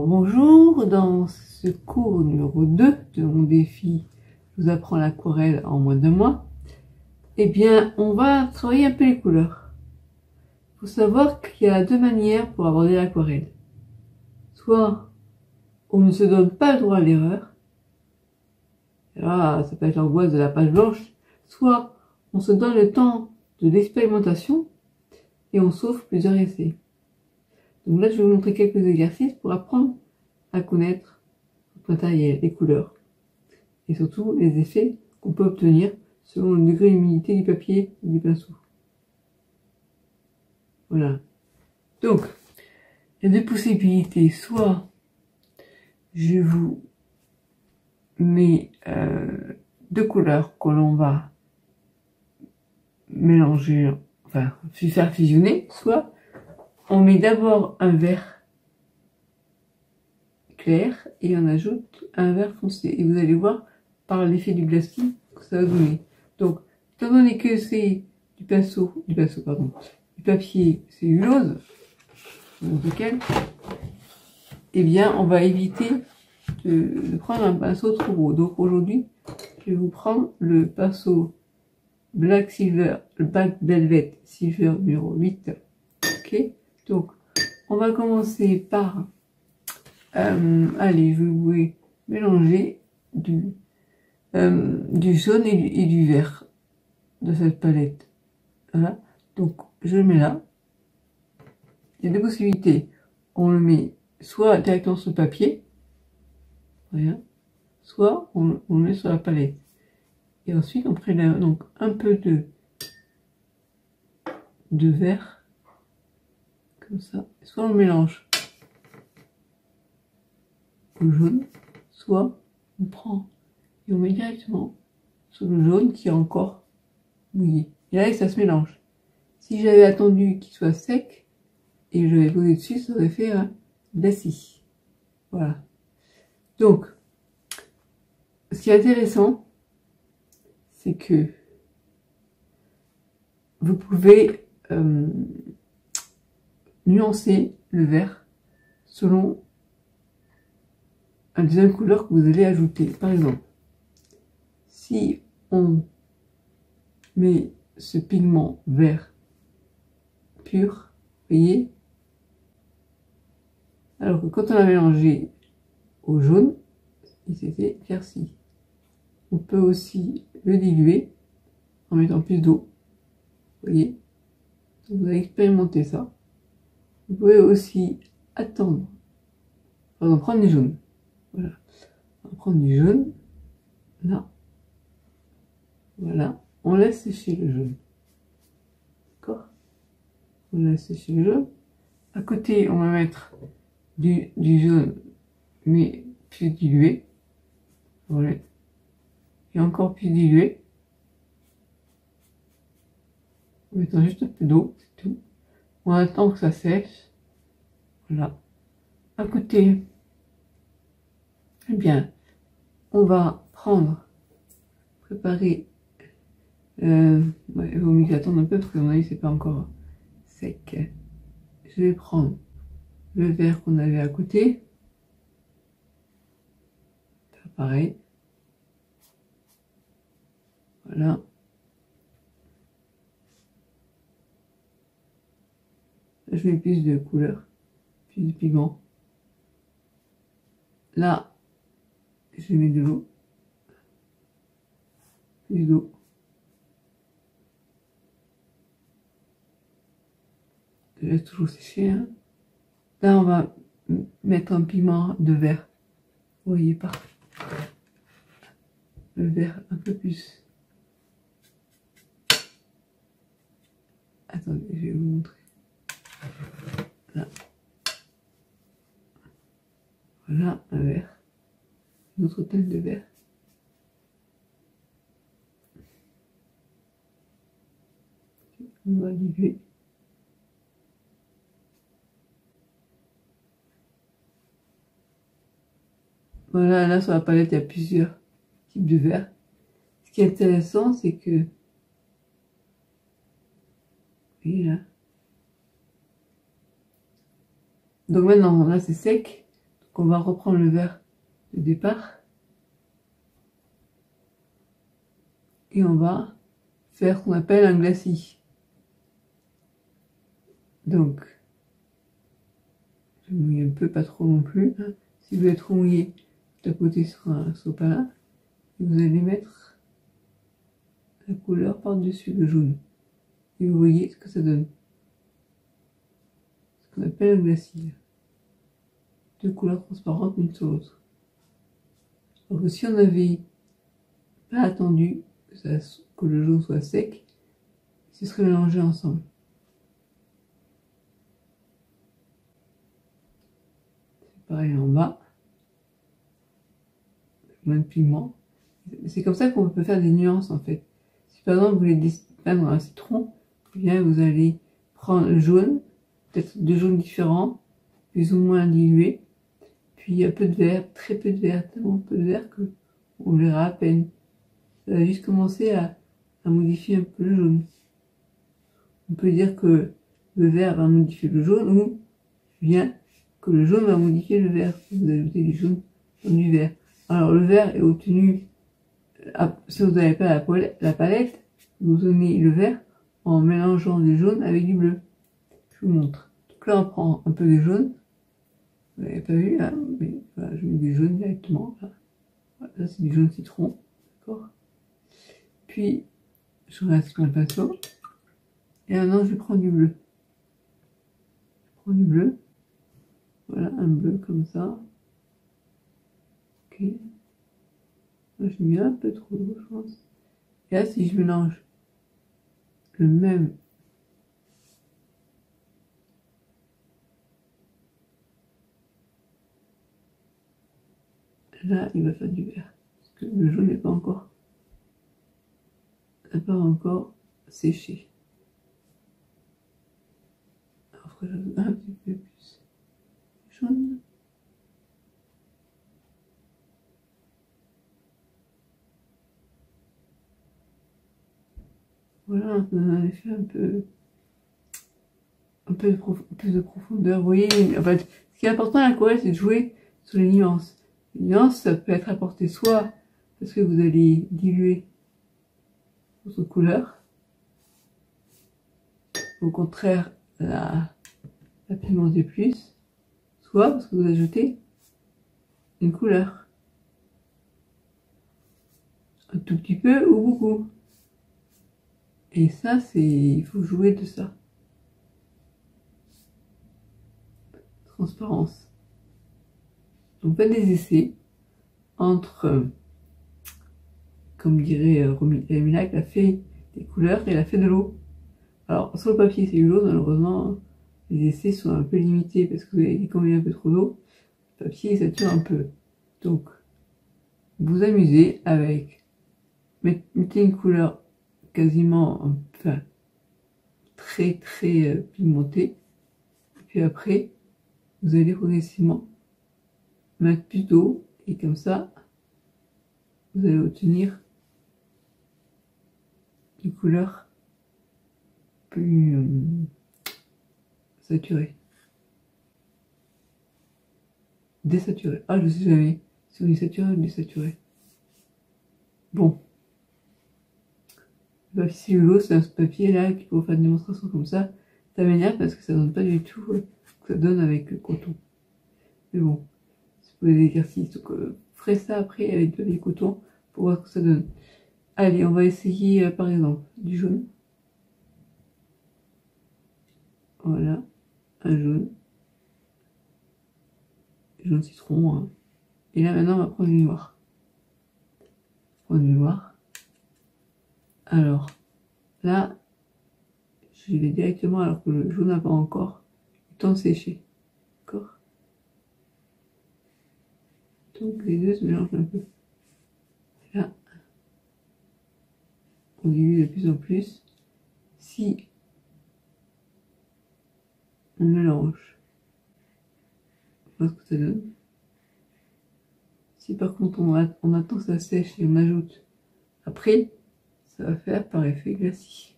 Alors bonjour, dans ce cours numéro 2 de mon défi « Je vous apprends l'aquarelle en moins de mois », eh bien on va travailler un peu les couleurs. Il faut savoir qu'il y a deux manières pour aborder l'aquarelle. Soit on ne se donne pas le droit à l'erreur, là ça peut être l'angoisse de la page blanche, soit on se donne le temps de l'expérimentation et on sauve plusieurs essais. Donc là je vais vous montrer quelques exercices pour apprendre à connaître votre matériel, les couleurs et surtout les effets qu'on peut obtenir selon le degré d'humidité du papier ou du pinceau. Voilà. Donc, il y a deux possibilités. Soit je vous mets deux couleurs que l'on va mélanger, enfin faire fusionner, soit on met d'abord un vert clair et on ajoute un vert foncé. Et vous allez voir par l'effet du glacis que ça va donner. Donc, étant donné que c'est du papier cellulose, lequel, eh bien, on va éviter de prendre un pinceau trop gros. Donc aujourd'hui, je vais vous prendre le pinceau Black Velvet Silver numéro 8. Ok, donc on va commencer par allez, je vais mélanger du jaune et du vert de cette palette. Voilà, donc je le mets là. Il y a deux possibilités. On le met soit directement sur le papier, rien, soit on le met sur la palette. Et ensuite on prélève donc un peu de vert, comme ça. Soit on mélange au jaune, soit on prend et on met directement sur le jaune qui est encore mouillé. Et là ça se mélange. Si j'avais attendu qu'il soit sec et je l'avais posé dessus, ça aurait fait un glacis. Voilà. Donc, ce qui est intéressant, c'est que vous pouvez nuancer le vert selon une deuxième couleur que vous allez ajouter. Par exemple, si on met ce pigment vert pur, vous voyez, alors que quand on a mélangé au jaune, il s'était éclairci. On peut aussi le diluer en mettant plus d'eau. Vous voyez, vous allez expérimenter ça. Vous pouvez aussi attendre. On va prendre du jaune. Voilà. On va prendre du jaune. Là. Voilà. On laisse sécher le jaune. D'accord? On laisse sécher le jaune. À côté, on va mettre du jaune, mais plus dilué. Voilà. Et encore plus dilué. En mettant juste un peu d'eau, c'est tout. On attend que ça sèche. Voilà. À côté, eh bien, on va préparer. Ouais, il vaut mieux que j'attende un peu parce que à mon avis c'est pas encore sec. Je vais prendre le verre qu'on avait à côté. Faire pareil. Voilà. Là, je mets plus de couleur, plus de pigment. Là, je mets de l'eau. Plus d'eau. Je laisse toujours sécher. Hein. Là, on va mettre un pigment de vert. Vous voyez pas. Le vert un peu plus. Attendez, je vais vous montrer. Là. Voilà un vert. Une autre teinte de vert. On va diluer. Voilà, là sur la palette, il y a plusieurs types de verres. Ce qui est intéressant, c'est que, vous voyez là. Donc maintenant, là c'est sec. qu'on va reprendre le verre de départ et on va faire ce qu'on appelle un glacis. Donc, je mouille un peu, pas trop non plus. Hein. Si vous êtes trop mouillé, tapotez sur un sopalin et vous allez mettre la couleur par-dessus le jaune. Et vous voyez ce que ça donne. Ce qu'on appelle un glacis. Deux couleurs transparentes l'une sur l'autre. Alors que si on n'avait pas attendu que le jaune soit sec, ce serait mélangé ensemble. C'est pareil en bas. Moins de pigment. C'est comme ça qu'on peut faire des nuances en fait. Si par exemple vous voulez peindre un citron, eh bien vous allez prendre le jaune, peut-être deux jaunes différents, plus ou moins dilués, puis un peu de vert, très peu de vert, tellement peu de vert que on verra à peine. Ça va juste commencer à modifier un peu le jaune. On peut dire que le vert va modifier le jaune ou bien que le jaune va modifier le vert. Vous ajoutez du jaune dans du vert. Alors le vert est obtenu, si vous n'avez pas la palette, vous donnez le vert en mélangeant du jaune avec du bleu. Je vous montre. Donc là on prend un peu de jaune. Vous n'avez pas vu là, mais voilà, je mets du jaune directement. Là, voilà, ça c'est du jaune citron. D'accord. Puis je reste sur le pinceau. Et maintenant je prends du bleu. Je prends du bleu. Voilà, un bleu comme ça. Ok. Là, je mets un peu trop d'eau, je pense. Et là, si je mélange le même là, il va faire du vert. Parce que le jaune n'est pas encore séché. Alors, je rajoute un petit peu plus de jaune. Voilà, on a un effet un peu plus de profondeur. Vous voyez, en fait, ce qui est important à l'aquarelle, c'est de jouer sur les nuances. Les nuances, ça peut être apporté soit parce que vous allez diluer votre couleur, au contraire, la pigmenter plus, soit parce que vous ajoutez une couleur. Un tout petit peu ou beaucoup. Et ça, il faut jouer de ça. Transparence. Donc faites des essais entre, comme dirait Romina, qui a fait des couleurs et elle a fait de l'eau. Alors sur le papier c'est de l'eau, malheureusement les essais sont un peu limités parce que vous avez combien un peu trop d'eau. Le papier sature un peu. Donc vous amusez avec, mettez une couleur quasiment, enfin très pigmentée. Puis après vous allez progressivement mettre plus d'eau et comme ça vous allez obtenir une couleur plus saturée, désaturée. Ah, je sais jamais si on est saturé ou désaturé. Bon, le papier cellulo, c'est un papier là qui peut faire une démonstration comme ça m'énerve parce que ça donne pas du tout ce que ça donne avec le coton. Mais bon, c'est pour les exercices, donc ferez ça après avec de coton pour voir ce que ça donne. Allez, on va essayer par exemple du jaune. Voilà, un jaune citron. Hein. Et là maintenant on va prendre du noir. Prendre du noir. Alors là, je vais directement alors que le jaune n'a pas encore le temps de sécher. D'accord. Donc les deux se mélangent un peu. Là, on dilue de plus en plus. Si on mélange, on voit ce que ça donne. Si par contre on attend que ça sèche et on ajoute après, ça va faire par effet glacis.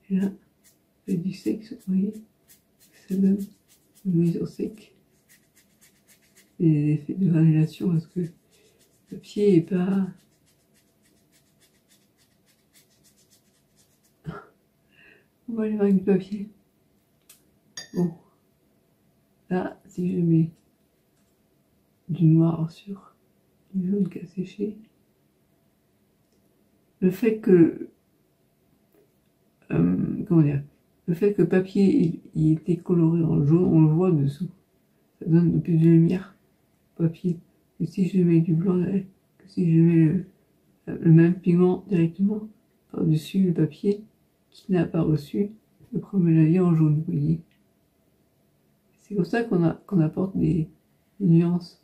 Et là, et du sec, vous voyez, ça donne une mise au sec. Et des effets de granulation parce que le papier est pas... On va aller voir du papier. Bon, là, si je mets du noir sur du jaune qui a séché, le fait que... comment dire, le fait que le papier il était coloré en jaune, on le voit dessous. Ça donne plus de lumière au papier. Et si je mets du blanc, que si je mets le même pigment directement par-dessus le papier qui n'a pas reçu le premier avis en jaune, vous voyez. C'est comme ça qu'on apporte des nuances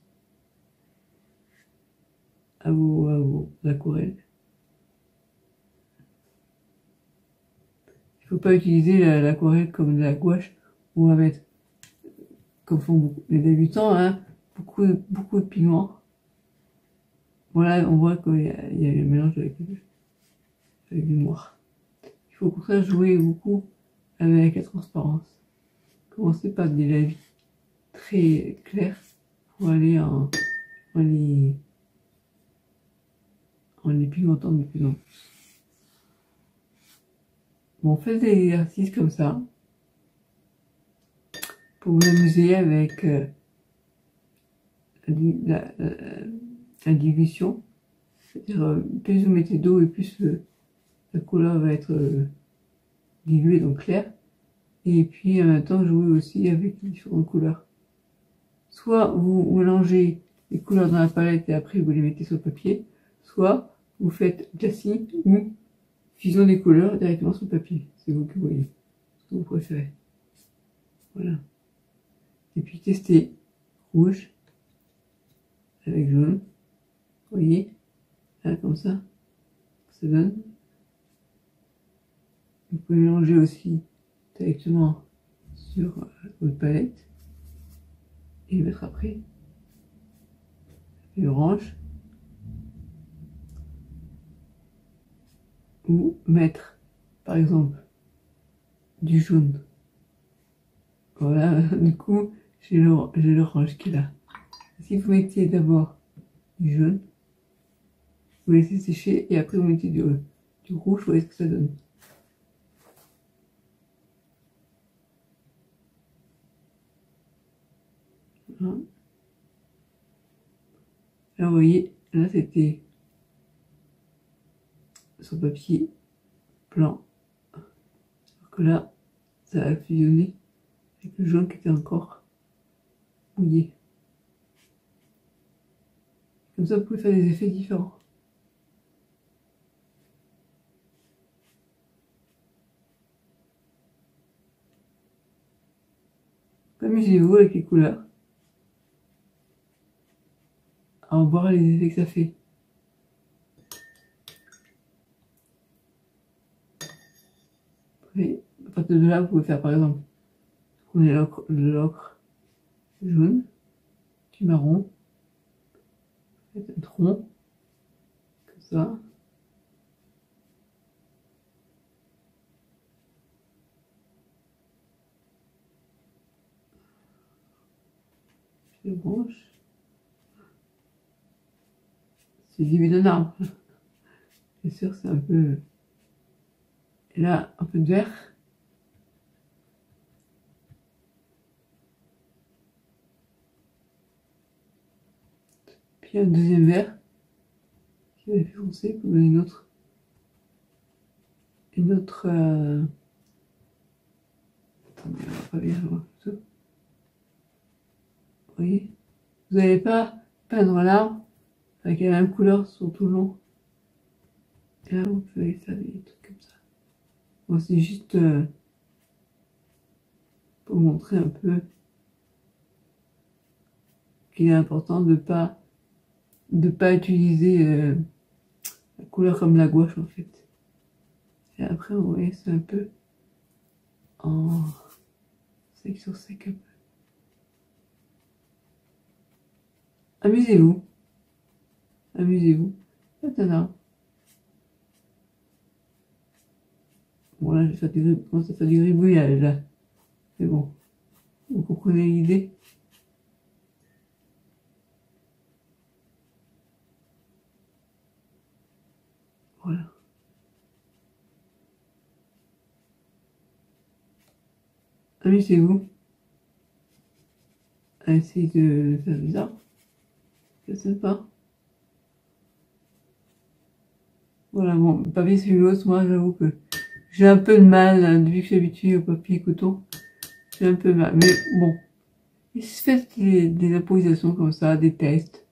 à vos aquarelles. Il ne faut pas utiliser l'aquarelle comme de la gouache où on va mettre, comme font beaucoup les débutants, hein, beaucoup de pigments. Voilà, on voit qu'il y a le mélange avec du noir. Il faut pour ça jouer beaucoup avec la transparence. Commencer par des lavis très clairs pour aller en les pigmentant de plus en plus. Bon, faites des exercices comme ça pour vous amuser avec la dilution. C'est-à-dire, plus vous mettez d'eau et plus la couleur va être diluée, donc claire. Et puis en même temps, jouer aussi avec les différentes couleurs. Soit vous mélangez les couleurs dans la palette et après vous les mettez sur le papier, soit vous faites classique ou fusion des couleurs directement sur le papier. C'est vous qui voyez ce que vous préférez. Voilà. Et puis testez rouge avec jaune. Vous voyez, là comme ça donne. Vous pouvez mélanger aussi directement sur votre palette et le mettre après. Et orange. Ou mettre, par exemple, du jaune. Voilà, du coup, j'ai l'orange qui est là. Si vous mettez d'abord du jaune, vous laissez sécher et après vous mettez du rouge, vous voyez ce que ça donne. Voilà. Là, vous voyez, là c'était sur papier blanc. Alors que là, ça a fusionné avec le jaune qui était encore mouillé. Comme ça, vous pouvez faire des effets différents. Amusez-vous avec les couleurs. À voir les effets que ça fait. Après, à partir de là, vous pouvez faire par exemple, prenez l'ocre jaune, du marron, faites un tronc, comme ça. Les branches. C'est le début d'un arbre. Bien sûr, c'est un peu... Et là, un peu de vert. Puis un deuxième vert qui va être foncé pour donner une autre attendez, on va pas bien voir tout. Vous voyez, vous n'allez pas peindre l'arbre avec la même couleur sur tout le long. Et là, vous pouvez faire des trucs comme ça. Bon, c'est juste pour montrer un peu qu'il est important de pas utiliser la couleur comme la gouache en fait. Et après, vous voyez, c'est un peu en sec sur sec un peu. Amusez-vous. Amusez-vous. Faites un arbre. Bon, là, je commence à faire du gribouillage, là. C'est bon. Vous comprenez l'idée? Voilà. Amusez-vous à essayer de faire des arbres. C'est sympa. Voilà, bon, papier cellulose, moi, j'avoue que j'ai un peu de mal, hein, depuis que je suis habituée au papier coton. J'ai un peu mal. Mais bon, faites des improvisations comme ça, des tests.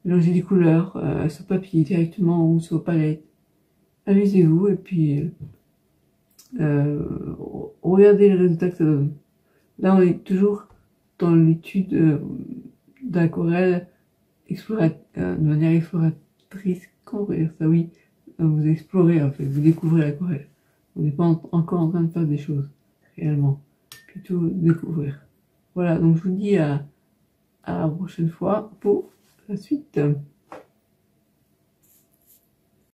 Mélangez des couleurs sur papier directement ou sur palette. Amusez-vous et puis regardez les résultats que ça donne. Là, on est toujours dans l'étude d'aquarelle de manière exploratrice. Comment on peut dire ça? Oui, vous explorez en fait, vous découvrez l'aquarelle. On n'est pas encore en train de faire des choses réellement, plutôt découvrir. Voilà, donc je vous dis à la prochaine fois pour la suite.